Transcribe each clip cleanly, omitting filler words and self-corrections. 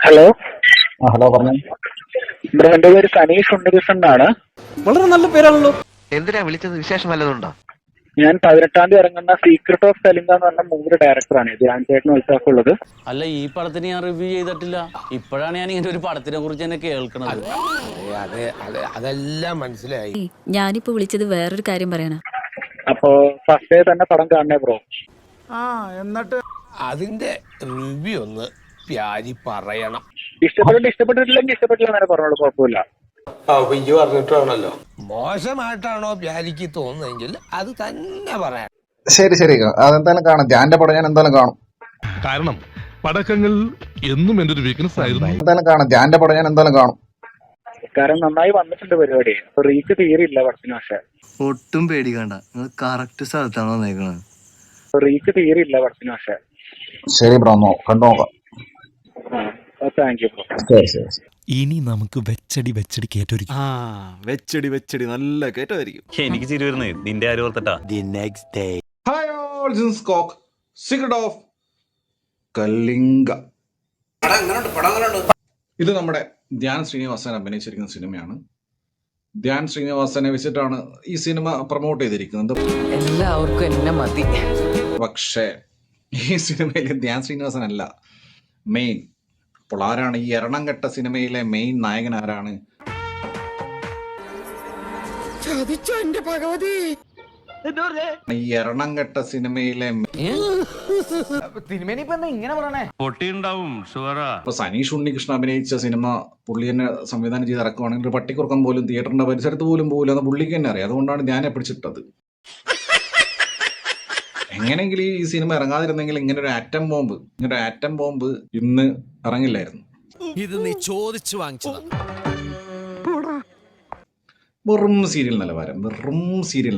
Hello. Hello പറഞ്ഞു. ഇവിടെ എന്റെ പേര് സനീഷ് ഉണ്ണികൃഷ്ണൻ എന്നാണ്. വളരെ നല്ല പേരാണല്ലോ. എന്തിനാ വിളിച്ചത്? വിശേഷം വല്ലതുണ്ടോ? ഞാൻ 18 തീയതി ഇറങ്ങുന്ന സീക്രട്ട് ഓഫ് കലിംഗ എന്ന് പറഞ്ഞ മൂവി ഡയറക്ടറാണ്. ധ്യാൻ ചേട്ടന് ഉത്സാഹമുള്ളത്. അല്ല, ഈ പടത്തിന് ഞാൻ റിവ്യൂ ചെയ്തിട്ടില്ല. ഇപ്പോഴാണ് ഞാൻ ഇങ്ങനെ ഒരു പടത്തിനെ കുറിച്ച് തന്നെ കേൾക്കണത്. അതെല്ലാം മനസ്സിലായി. ഞാനിപ്പോ വിളിച്ചത് വേറൊരു കാര്യം പറയാനാ. അപ്പോ ഫസ്റ്റ് ഡേ തന്നെ പടം കാണണേ ബ്രോ. എന്നിട്ട് അതിന്റെ റിവ്യൂ ഒന്ന് പ്യാരി പറയണം. ഇഷ്ടപ്പെട്ടിട്ടില്ലെങ്കിൽ ഇഷ്ടപ്പെട്ടില്ല എന്നേ പറഞ്ഞോളൂ, കുഴപ്പമില്ല. പറഞ്ഞിട്ടാണല്ലോ. മോശമായിട്ടാണോ പ്യാരിക്ക് തോന്നുന്നതെങ്കിൽ അത് തന്നെ പറയാം. ശരി ശരി, അതെന്തായാലും കാണാം. ധ്യാന്റെ പടം ഞാൻ എന്തായാലും കാണും. കാരണം പടക്കങ്ങൾ എന്നും എന്റെ ഒരു വീക്ക്നെസ് ആയിരുന്നു. എന്തായാലും കാണാം. ധ്യാന്റെ പടം ഞാൻ എന്തായാലും കാണും. കാരണം നന്നായി വന്നിട്ടുണ്ട് പരിപാടി. അപ്പൊ റീച്ച് തീരില്ല പടത്തിന്. പക്ഷെ ഒട്ടും പേടിക്കണ്ട, നിങ്ങൾ കറക്റ്റ് സ്ഥലത്താണ് വന്നേക്കണത്. റീച്ച് തീരില്ല പടത്തിന്. പക്ഷെ ശരി ബ്രോ, കണ്ടു നോക്കാം. Thank you bro. ശരി ശരി. ഇനി നമുക്ക് വെച്ചടി കേട്ടൊരിക്കും. വെച്ചടി നല്ല കേട്ടായിരിക്കും. എനിക്ക് ചിരി വരുന്നേ നിന്റെ ആര് ഓർത്തിട്ടാ. Hi all, this is Kok, secret of Kalinga. ഇത് നമ്മുടെ ധ്യാൻ ശ്രീനിവാസൻ അഭിനയിച്ചിരിക്കുന്ന സിനിമയാണ്. ധ്യാൻ ശ്രീനിവാസനെ വെച്ചിട്ടാണ് ഈ സിനിമ പ്രൊമോട്ട് ചെയ്തിരിക്കുന്നത്. എല്ലാവർക്കും എന്നെ മതി. പക്ഷേ ഈ സിനിമയിൽ ധ്യാൻ ശ്രീനിവാസൻ അല്ല മെയിൻ. അപ്പോൾ ആരാണ് ഈ എറണംകെട്ട സിനിമയിലെ മെയിൻ നായകൻ? ആരാണ്? ഈ എറണംകെട്ട സിനിമയിലെ ഇപ്പൊ സനീഷ് ഉണ്ണികൃഷ്ണൻ അഭിനയിച്ച സിനിമ പുള്ളി തന്നെ സംവിധാനം ചെയ്ത് ഇറക്കുവാണെങ്കിൽ പട്ടിക്കുറക്കം പോലും തിയേറ്ററിന്റെ പരിസരത്ത് പോലും പോകില്ല എന്ന് പുള്ളിക്ക് തന്നെ അറിയാം. അതുകൊണ്ടാണ് ധ്യാനെ പിടിച്ചിട്ടത്. എങ്ങനെയെങ്കിലും ഈ സിനിമ ഇറങ്ങാതിരുന്നെങ്കിൽ ഇങ്ങനെ ഒരു ആറ്റം ബോംബ് ഇന്ന് ഇറങ്ങില്ലായിരുന്നു. ഇത് നീ ചോദിച്ചു വാങ്ങിച്ചതാ. വെറും സീരിയൽ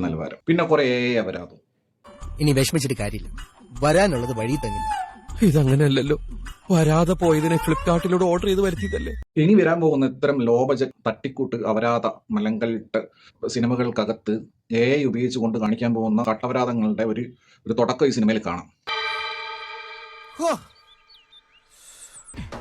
നിലവാരം, പിന്നെ കുറെ അപരാധം. ഇനി വിഷമിച്ചിട്ട് കാര്യമില്ല, വരാനുള്ളത് വഴി തങ്ങില്ല. ഇതങ്ങനെയല്ലല്ലോ, വരാതെ പോയതിനെ ഫ്ലിപ്കാർട്ടിലൂടെ ഓർഡർ ചെയ്ത് വരുത്തിയതല്ലേ. ഇനി വരാൻ പോകുന്ന ഇത്തരം ലോ ബജറ്റ് തട്ടിക്കൂട്ട് അപരാധ മലങ്കലിട്ട് സിനിമകൾക്കകത്ത് AI ഉപയോഗിച്ചുകൊണ്ട് കാണിക്കാൻ പോകുന്ന കട്ടപരാധങ്ങളുടെ ഒരു തുടക്കം ഈ സിനിമയിൽ കാണാം.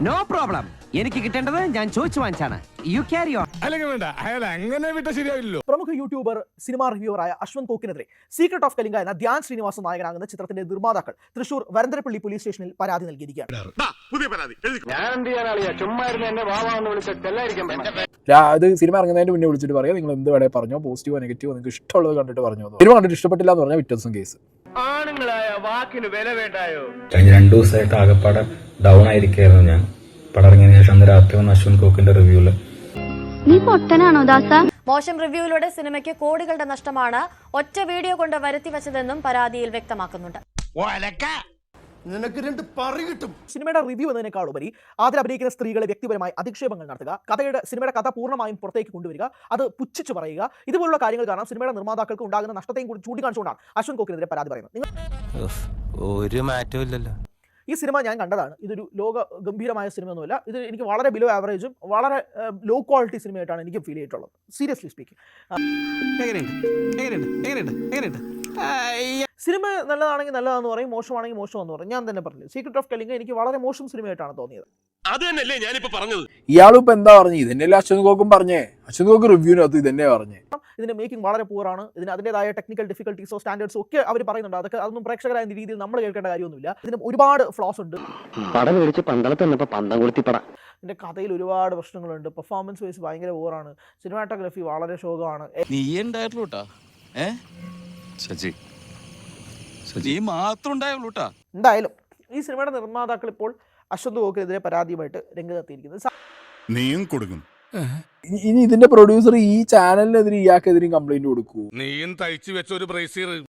നോ പ്രോബ്ലം, എനിക്ക് കിട്ടേണ്ടത് ഞാൻ ചോദിച്ചു വാങ്ങിച്ചാണ്. You carry on. അല്ലെങ്കിൽ വേണ്ട, അയാൾ അങ്ങനെ വിട്ട ശരിയാവില്ലല്ലോ. പ്രമുഖ യൂട്യൂബർ സിനിമാ റിവ്യൂവറായ അശ്വന്ത് കോക്കിനെതിരെ സീക്രട്ട് ഓഫ് കലിംഗ എന്ന ധ്യാൻ ശ്രീനിവാസൻ നായകനാകുന്ന ചിത്രത്തിന്റെ നിർമ്മാതാക്കൾ തൃശൂർ വരന്തരപ്പള്ളി പോലീസ് സ്റ്റേഷനിൽ പരാതി നൽകിയിരിക്കുകയാണ്. അത് സിനിമ ഇറങ്ങുന്നതിന് മുന്നേ വിളിച്ചിട്ട് പറയാം, നിങ്ങൾ എന്ത് വേണേ പറഞ്ഞോ, പോസിറ്റീവോ നെഗറ്റീവോ നിങ്ങൾക്ക് ഇഷ്ടമുള്ളത് കണ്ടിട്ട് പറഞ്ഞോ. സിനിമ കണ്ടിട്ട് ഇഷ്ടപ്പെട്ടില്ല എന്ന് പറഞ്ഞാൽ വ്യത്യാസം കേസ്. കഴിഞ്ഞ 2 ദിവസമായിട്ട് ആകെപ്പാടെ ഡൗൺ ആയിരിക്കായിരുന്നു ഞാൻ. പടം ഇറങ്ങിയതിനു ശേഷം അന്ന് രാത്രി വന്ന അശ്വന്ത് കോക്കിന്റെ റിവ്യൂല് നീ പൊട്ടനാണോ ദാസ? മോശം റിവ്യൂവിലൂടെ സിനിമയ്ക്ക് കോടികളുടെ നഷ്ടമാണ് ഒറ്റ വീഡിയോ കൊണ്ട് വരുത്തി വെച്ചതെന്നും പരാതിയിൽ വ്യക്തമാക്കുന്നുണ്ട്. നിനക്ക് 2 പറി കിട്ടും. സിനിമയുടെ റിവ്യൂ എന്നതിനേക്കാൾ ഉപരി അതിൽ അഭിനയിക്കുന്ന സ്ത്രീകളെ വ്യക്തിപരമായി അധിക്ഷേപങ്ങൾ നടത്തുക, സിനിമയുടെ കഥ പൂർണ്ണമായും പുറത്തേക്ക് കൊണ്ടുവരിക, അത് പുച്ഛിച്ചു പറയുക, ഇതുപോലുള്ള കാര്യങ്ങൾ കാരണം സിനിമയുടെ നിർമ്മാതാക്കൾക്ക് ഉണ്ടാകുന്ന നഷ്ടത്തെയും കൂടി ചൂണ്ടിക്കാണിച്ചുകൊണ്ടാണ് അശ്വന്ത് കോക്കിനെതിരെ പരാതി പറയുന്നത്. ഒരു മാറ്റവും ഇല്ലല്ലോ. ഈ സിനിമ ഞാൻ കണ്ടതാണ്. ഇതൊരു ലോക ഗംഭീരമായ സിനിമയൊന്നുമല്ല. ഇത് എനിക്ക് വളരെ ബിലോ ആവറേജും വളരെ ലോ ക്വാളിറ്റി സിനിമയായിട്ടാണ് എനിക്ക് ഫീൽ ചെയ്തിട്ടുള്ളത്, സീരിയസ്ലി സ്പീക്കിംഗ്. സിനിമ നല്ലതാണെങ്കിൽ നല്ലതാണെന്ന് പറയും, മോശമാണെങ്കിൽ മോശമെന്ന് പറയും. ഞാൻ തന്നെ പറഞ്ഞു, സീക്രട്ട് ഓഫ് കലിംഗ എനിക്ക് വളരെ മോശം സിനിമയായിട്ടാണ് തോന്നിയത്. ഇയാളും ഇപ്പൊ എന്താ പറഞ്ഞു? ഇതന്നെയല്ലേ അശ്വന്ത് കോക്കും പറഞ്ഞേ. അശ്വന്ത് കോക്ക് റിവ്യൂവിനകത്ത് ഇതന്നെ പറഞ്ഞേ. ഇതിന്റെ മേക്കിംഗ് വളരെ പൂറാണ്. ഇതിന് അതിൻ്റെതായ ടെക്നിക്കൽ ഡിഫിക്കൽട്ടീസോ സ്റ്റാൻഡേർഡ്സോ ഒക്കെ അവർ പറയുന്നുണ്ട്. അതൊന്നും പ്രേക്ഷകരായ രീതിയിൽ നമ്മൾ കേൾക്കേണ്ട കാര്യമൊന്നുമില്ല. ഇതിന് ഒരുപാട് ഫ്ലോസ് ഉണ്ട്. ഇതിന്റെ കഥയിൽ ഒരുപാട് പ്രശ്നങ്ങളുണ്ട്. പെർഫോമൻസ് വൈസ് ഭയങ്കര പൂറാണ്. സിനിമാറ്റോഗ്രാഫി വളരെ ശോകമാണ്. നീ ഉണ്ടായിട്ടുള്ളൂട്ടാ, സജി മാത്രം ഉണ്ടായുള്ളൂട്ടാ. എന്തായാലും ഈ സിനിമയുടെ നിർമ്മാതാക്കൾ ഇപ്പോൾ അശ്വന്ത് കോക്കിനെതിരെ പരാതിയുമായിട്ട് രംഗത്തെത്തിയിരിക്കുന്നത്. നീയും കൊടുക്കും. ഇനി ഇതിന്റെ പ്രൊഡ്യൂസർ ഈ ചാനലിനെതിരെ ഇയാൾക്കെതിരെയും കംപ്ലൈന്റ് കൊടുക്കൂ. നീയും തയ്ച്ചു വെച്ച ഒരു ബ്രേസിയർ